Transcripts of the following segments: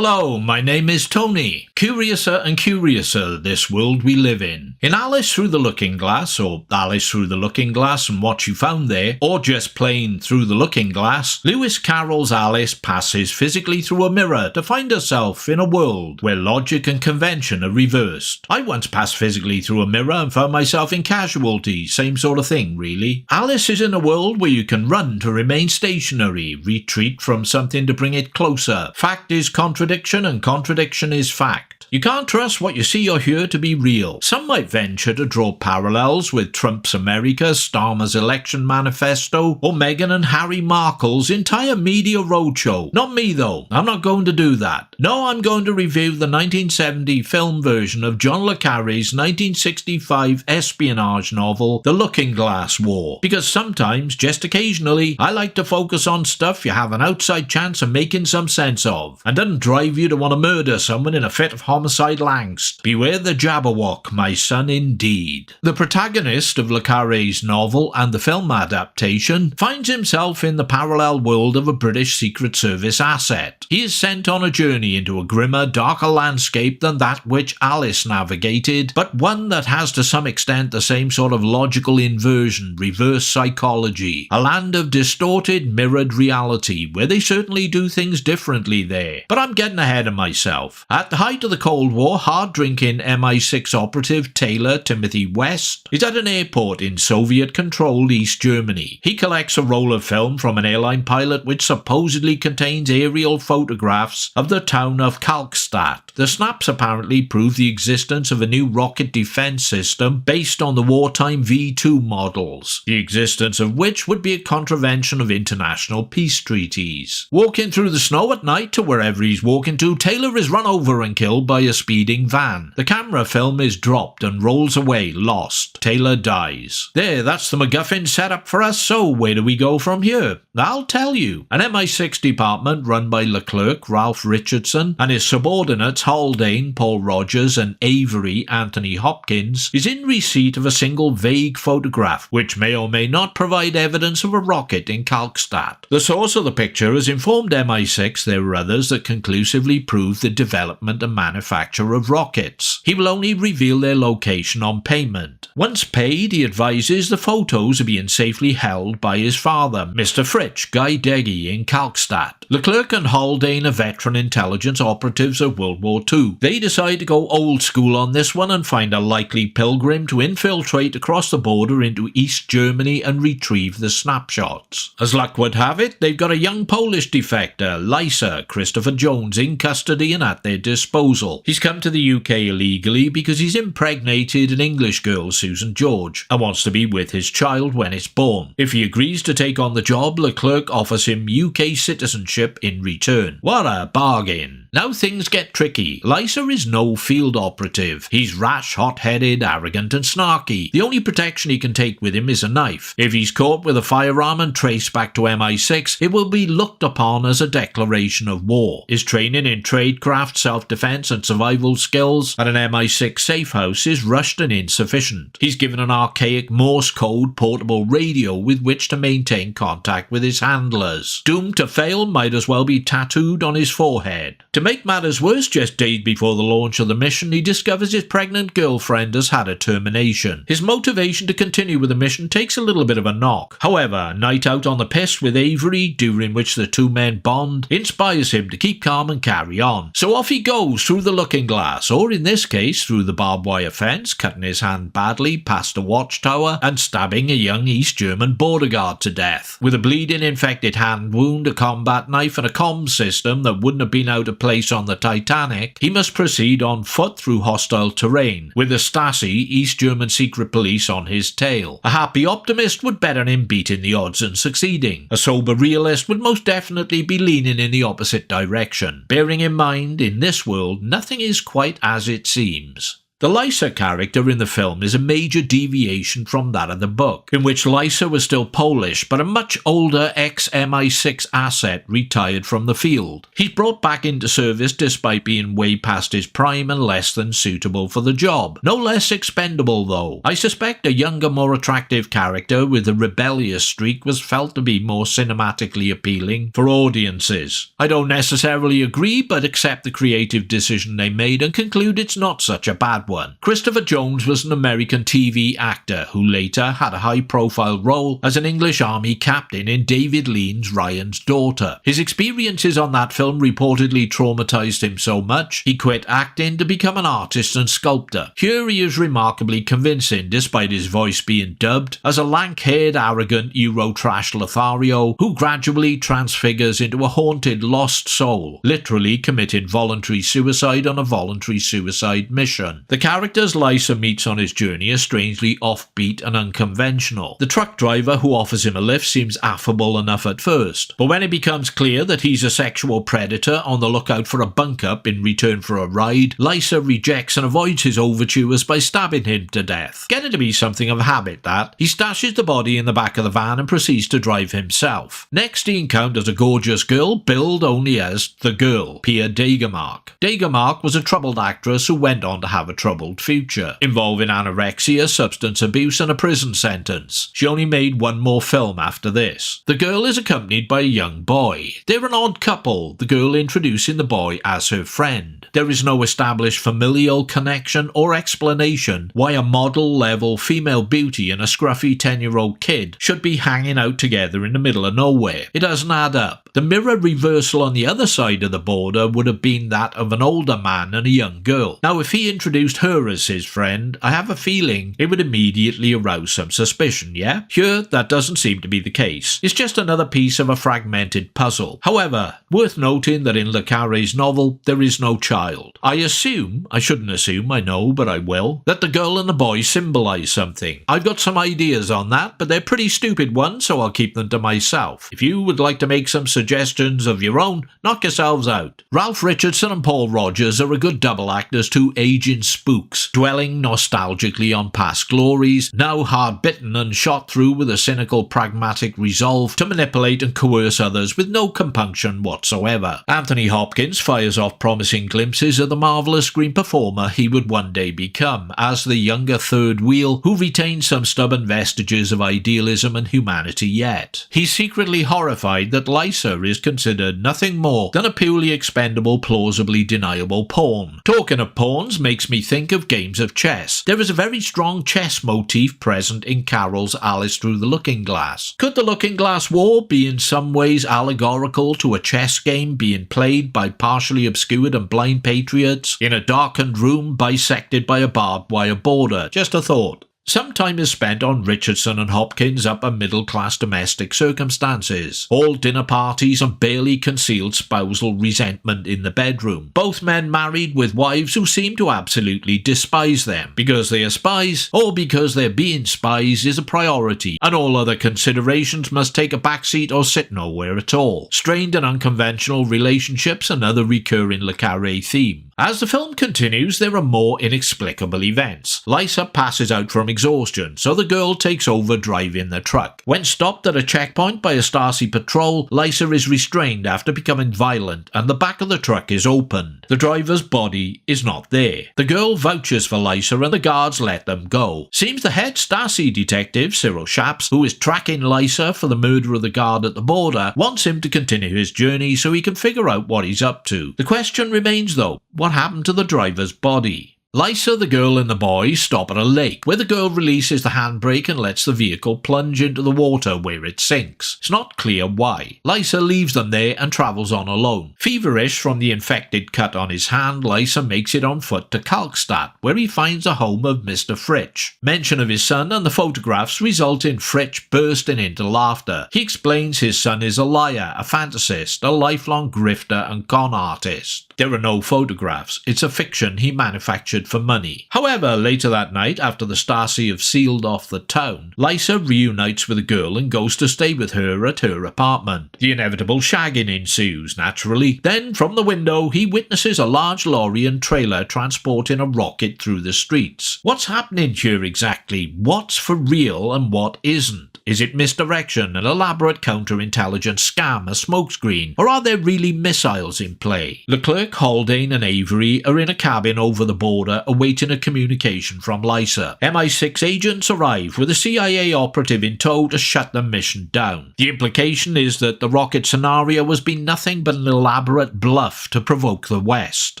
Hello, my name is Tony. Curiouser and curiouser this world we live in. In Alice Through the Looking Glass, or Alice Through the Looking Glass and What You Found There, or just plain Through the Looking Glass, Lewis Carroll's Alice passes physically through a mirror to find herself in a world where logic and convention are reversed. I once passed physically through a mirror and found myself in Casualty, same sort of thing really. Alice is in a world where you can run to remain stationary, retreat from something to bring it closer. Fact is contradiction and contradiction is fact. You can't trust what you see or hear to be real. Some might venture to draw parallels with Trump's America, Starmer's election manifesto, or Meghan and Harry Markle's entire media roadshow. Not me though, I'm not going to do that. No, I'm going to review the 1970 film version of John le Carré's 1965 espionage novel, The Looking Glass War. Because sometimes, just occasionally, I like to focus on stuff you have an outside chance of making some sense of, and doesn't drive you to want to murder someone in a fit of homicidal angst. Beware the Jabberwock, my son, indeed. The protagonist of le Carré's novel and the film adaptation finds himself in the parallel world of a British Secret Service asset. He is sent on a journey into a grimmer, darker landscape than that which Alice navigated, but one that has to some extent the same sort of logical inversion, reverse psychology. A land of distorted, mirrored reality, where they certainly do things differently there. But I'm getting ahead of myself. At the height of the Cold War, hard-drinking MI6 operative Taylor Timothy West is at an airport in Soviet-controlled East Germany. He collects a roll of film from an airline pilot which supposedly contains aerial photographs of the town of Kalkstadt. The snaps apparently prove the existence of a new rocket defense system based on the wartime V2 models, the existence of which would be a contravention of international peace treaties. Walking through the snow at night to wherever he's walking to, Taylor is run over and killed by a speeding van. The camera film is dropped and rolls away, lost. Taylor dies. There, that's the MacGuffin set up for us, so where do we go from here? I'll tell you. An MI6 department run by Leclerc, Ralph Richardson, and his subordinates Haldane, Paul Rogers, and Avery, Anthony Hopkins, is in receipt of a single vague photograph, which may or may not provide evidence of a rocket in Kalkstadt. The source of the picture has informed MI6 there were others that conclusively prove the development and manufacture of rockets. He will only reveal their location on payment. Once paid, he advises the photos are being safely held by his father, Mr. Fritsch, Guy Deggy, in Kalkstadt. Leclerc and Haldane are veteran intelligence operatives of World War II. They decide to go old school on this one and find a likely pilgrim to infiltrate across the border into East Germany and retrieve the snapshots. As luck would have it, they've got a young Polish defector, Lisa, Christopher Jones, in custody and at their disposal. He's come to the UK illegally because he's impregnated an English girl, Susan George, and wants to be with his child when it's born. If he agrees to take on the job, Leclerc offers him UK citizenship in return. What a bargain! Now things get tricky. Lisa is no field operative. He's rash, hot-headed, arrogant and snarky. The only protection he can take with him is a knife. If he's caught with a firearm and traced back to MI6, it will be looked upon as a declaration of war. His training in tradecraft, self-defense and survival skills at an MI6 safe house is rushed and insufficient. He's given an archaic Morse code portable radio with which to maintain contact with his handlers. Doomed to fail might as well be tattooed on his forehead. To make matters worse, just days before the launch of the mission, he discovers his pregnant girlfriend has had a termination. His motivation to continue with the mission takes a little bit of a knock. However, a night out on the piss with Avery, during which the two men bond, inspires him to keep calm and carry on. So off he goes through the looking glass, or in this case, through the barbed wire fence, cutting his hand badly past a watchtower and stabbing a young East German border guard to death. With a bleeding infected hand wound, a combat knife and a comm system that wouldn't have been out of place on the Titanic, he must proceed on foot through hostile terrain, with the Stasi, East German secret police, on his tail. A happy optimist would bet on him beating the odds and succeeding. A sober realist would most definitely be leaning in the opposite direction, bearing in mind, in this world, nothing is quite as it seems. The Lysa character in the film is a major deviation from that of the book, in which Lysa was still Polish but a much older ex-MI6 asset retired from the field. He's brought back into service despite being way past his prime and less than suitable for the job. No less expendable though. I suspect a younger, more attractive character with a rebellious streak was felt to be more cinematically appealing for audiences. I don't necessarily agree, but accept the creative decision they made and conclude it's not such a bad one. Christopher Jones was an American TV actor who later had a high-profile role as an English Army captain in David Lean's Ryan's Daughter. His experiences on that film reportedly traumatized him so much he quit acting to become an artist and sculptor. Here he is remarkably convincing despite his voice being dubbed as a lank-haired, arrogant Euro-trash Lothario who gradually transfigures into a haunted, lost soul, literally committing voluntary suicide on a voluntary suicide mission. The characters Lysa meets on his journey are strangely offbeat and unconventional. The truck driver who offers him a lift seems affable enough at first, but when it becomes clear that he's a sexual predator on the lookout for a bunk-up in return for a ride, Lysa rejects and avoids his overtures by stabbing him to death. Getting to be something of a habit that. He stashes the body in the back of the van and proceeds to drive himself. Next he encounters a gorgeous girl billed only as the girl, Pia Dagermark. Dagermark was a troubled actress who went on to have a troubled future, involving anorexia, substance abuse and a prison sentence. She only made one more film after this. The girl is accompanied by a young boy. They're an odd couple, the girl introducing the boy as her friend. There is no established familial connection or explanation why a model-level female beauty and a scruffy 10-year-old kid should be hanging out together in the middle of nowhere. It doesn't add up. The mirror reversal on the other side of the border would have been that of an older man and a young girl. Now, if he introduced her as his friend, I have a feeling it would immediately arouse some suspicion, yeah? Here, that doesn't seem to be the case. It's just another piece of a fragmented puzzle. However, worth noting that in Le Carré's novel, there is no child. I shouldn't assume, I know, but I will, that the girl and the boy symbolise something. I've got some ideas on that, but they're pretty stupid ones, so I'll keep them to myself. If you would like to make some suggestions of your own, knock yourselves out. Ralph Richardson and Paul Rogers are a good double act as two aging spooks, dwelling nostalgically on past glories, now hard-bitten and shot through with a cynical, pragmatic resolve to manipulate and coerce others with no compunction whatsoever. Anthony Hopkins fires off promising glimpses of the marvellous screen performer he would one day become, as the younger third wheel who retains some stubborn vestiges of idealism and humanity yet. He's secretly horrified that Lysa is considered nothing more than a purely expendable, plausibly deniable pawn. Talking of pawns makes me think of games of chess. There is a very strong chess motif present in Carroll's Alice Through the Looking Glass. Could the Looking Glass War be in some ways allegorical to a chess game being played by partially obscured and blind patriots in a darkened room bisected by a barbed wire border? Just a thought. Some time is spent on Richardson and Hopkins' upper middle-class domestic circumstances. All dinner parties and barely concealed spousal resentment in the bedroom. Both men married with wives who seem to absolutely despise them. Because they are spies, or because their being spies is a priority, and all other considerations must take a backseat or sit nowhere at all. Strained and unconventional relationships, another recurring Le Carré theme. As the film continues, there are more inexplicable events. Lysa passes out from exhaustion, so the girl takes over driving the truck. When stopped at a checkpoint by a Stasi patrol, Lysa is restrained after becoming violent and the back of the truck is opened. The driver's body is not there. The girl vouches for Lysa and the guards let them go. Seems the head Stasi detective, Cyril Shaps, who is tracking Lysa for the murder of the guard at the border, wants him to continue his journey so he can figure out what he's up to. The question remains though, what happened to the driver's body? Lysa, the girl and the boy stop at a lake, where the girl releases the handbrake and lets the vehicle plunge into the water where it sinks. It's not clear why. Lysa leaves them there and travels on alone. Feverish from the infected cut on his hand, Lysa makes it on foot to Kalkstadt, where he finds the home of Mr. Fritsch. Mention of his son and the photographs result in Fritsch bursting into laughter. He explains his son is a liar, a fantasist, a lifelong grifter and con artist. There are no photographs. It's a fiction he manufactured for money. However, later that night, after the Stasi have sealed off the town, Lisa reunites with a girl and goes to stay with her at her apartment. The inevitable shagging ensues, naturally. Then, from the window, he witnesses a large lorry and trailer transporting a rocket through the streets. What's happening here exactly? What's for real and what isn't? Is it misdirection, an elaborate counterintelligence scam, a smokescreen, or are there really missiles in play? Leclerc, Haldane and Avery are in a cabin over the border awaiting a communication from Lisa. MI6 agents arrive with a CIA operative in tow to shut the mission down. The implication is that the rocket scenario has been nothing but an elaborate bluff to provoke the West.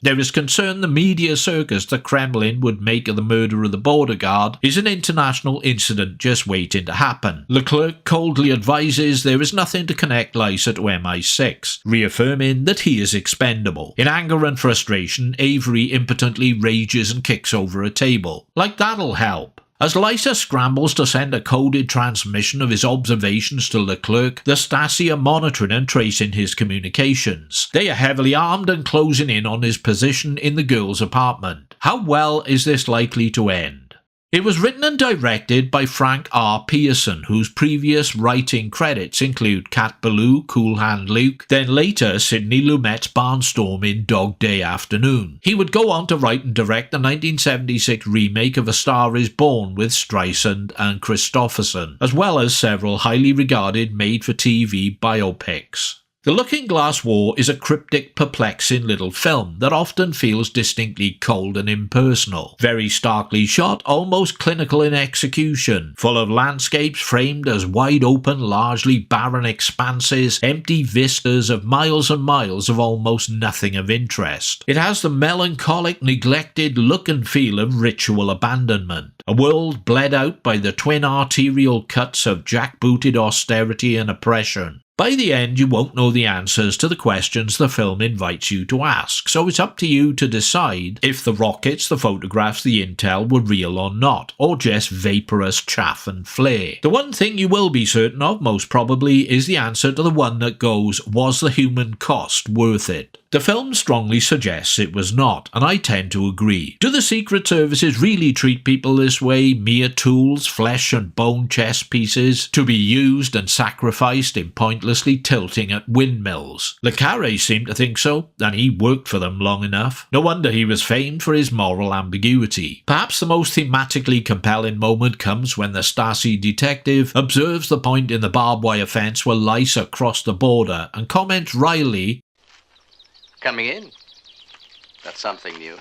There is concern the media circus the Kremlin would make of the murder of the border guard is an international incident just waiting to happen. Leclerc coldly advises there is nothing to connect Lisa to MI6, reaffirming that he is expendable. In anger and frustration, Avery impotently rages and kicks over a table. Like that'll help. As Lisa scrambles to send a coded transmission of his observations to Leclerc, the Stasi are monitoring and tracing his communications. They are heavily armed and closing in on his position in the girl's apartment. How well is this likely to end? It was written and directed by Frank R. Pearson, whose previous writing credits include Cat Ballou, Cool Hand Luke, then later Sidney Lumet's barnstorm in Dog Day Afternoon. He would go on to write and direct the 1976 remake of A Star Is Born with Streisand and Christopherson, as well as several highly regarded made-for-TV biopics. The Looking Glass War is a cryptic, perplexing little film that often feels distinctly cold and impersonal. Very starkly shot, almost clinical in execution, full of landscapes framed as wide-open, largely barren expanses, empty vistas of miles and miles of almost nothing of interest. It has the melancholic, neglected look and feel of ritual abandonment. A world bled out by the twin arterial cuts of jackbooted austerity and oppression. By the end, you won't know the answers to the questions the film invites you to ask, so it's up to you to decide if the rockets, the photographs, the intel were real or not, or just vaporous chaff and flare. The one thing you will be certain of, most probably, is the answer to the one that goes, was the human cost worth it? The film strongly suggests it was not, and I tend to agree. Do the Secret Services really treat people this way, mere tools, flesh and bone chess pieces, to be used and sacrificed in pointlessly tilting at windmills? Le Carre seemed to think so, and he worked for them long enough. No wonder he was famed for his moral ambiguity. Perhaps the most thematically compelling moment comes when the Stasi detective observes the point in the barbed wire fence where Lisa crossed the border and comments wryly, "Coming in. That's something new."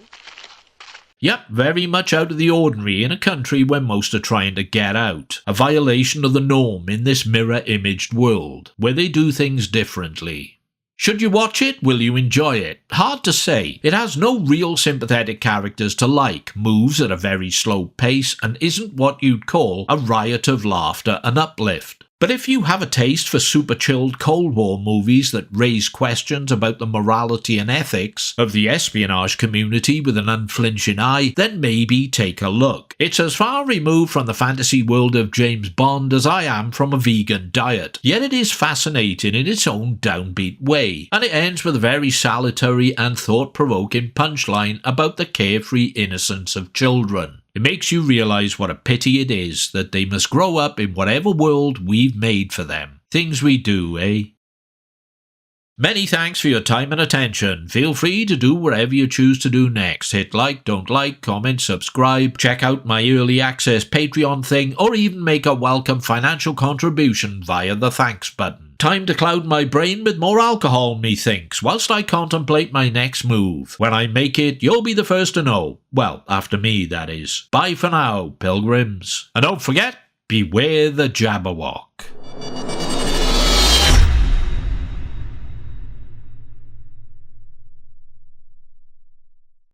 Yep, very much out of the ordinary in a country where most are trying to get out. A violation of the norm in this mirror-imaged world, where they do things differently. Should you watch it? Will you enjoy it? Hard to say. It has no real sympathetic characters to like, moves at a very slow pace, and isn't what you'd call a riot of laughter and uplift. But if you have a taste for super-chilled Cold War movies that raise questions about the morality and ethics of the espionage community with an unflinching eye, then maybe take a look. It's as far removed from the fantasy world of James Bond as I am from a vegan diet, yet it is fascinating in its own downbeat way, and it ends with a very salutary and thought-provoking punchline about the carefree innocence of children. It makes you realise what a pity it is that they must grow up in whatever world we've made for them. Things we do, eh? Many thanks for your time and attention. Feel free to do whatever you choose to do next. Hit like, don't like, comment, subscribe, check out my early access Patreon thing, or even make a welcome financial contribution via the thanks button. Time to cloud my brain with more alcohol, methinks, whilst I contemplate my next move. When I make it, you'll be the first to know. Well, after me, that is. Bye for now, pilgrims. And don't forget, beware the Jabberwock.